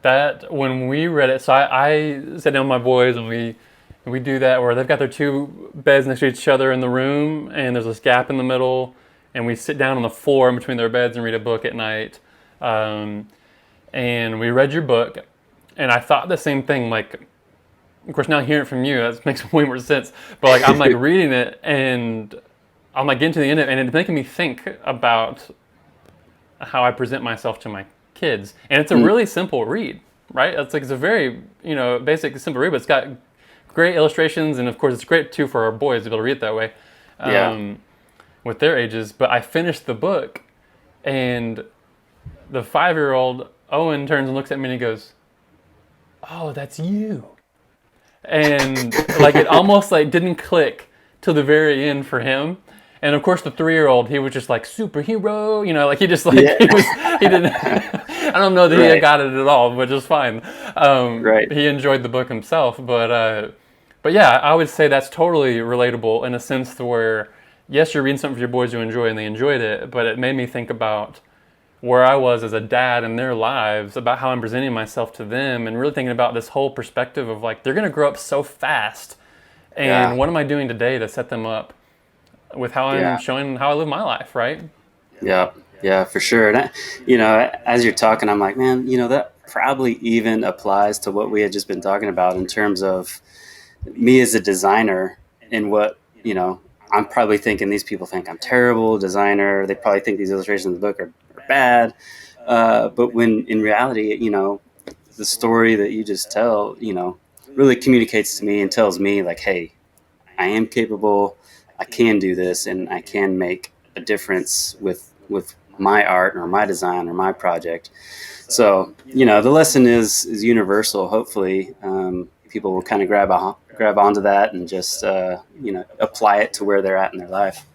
That when we read it, so I sit down with my boys and we do that where they've got their two beds next to each other in the room, and there's this gap in the middle, and we sit down on the floor in between their beds and read a book at night. Um, and we read your book, and I thought the same thing. Like, of course, now hearing it from you, that makes way more sense. But like, I'm like reading it, and I'm like getting to the end of it, and it's making me think about how I present myself to my kids. And it's a really simple read, right? It's a very, basic, simple read, but it's got great illustrations. And of course, it's great too for our boys to be able to read it that way Yeah. with their ages. But I finished the book, and the 5-year-old Owen turns and looks at me and he goes, "Oh, that's you." And like it almost like didn't click till the very end for him. And of course, the 3-year-old, he was just like superhero, like he just like Yeah. he didn't. I don't know that he Right. got it at all, but just fine. Right. He enjoyed the book himself, but yeah, I would say that's totally relatable in a sense to where yes, you're reading something for your boys to enjoy, and they enjoyed it, but it made me think about where I was as a dad in their lives, about how I'm presenting myself to them, and really thinking about this whole perspective of like they're going to grow up so fast, Yeah. and what am I doing today to set them up with how I'm Yeah. showing how I live my life, right? Yeah. Yeah, for sure. And as you're talking, I'm like, man, that probably even applies to what we had just been talking about in terms of me as a designer and what, I'm probably thinking these people think I'm terrible designer. They probably think these illustrations in the book are bad. But when in reality, the story that you just tell, really communicates to me and tells me like, hey, I am capable. I can do this, and I can make a difference with my art or my design or my project. So the lesson is universal. Hopefully, people will kind of grab onto that and just apply it to where they're at in their life.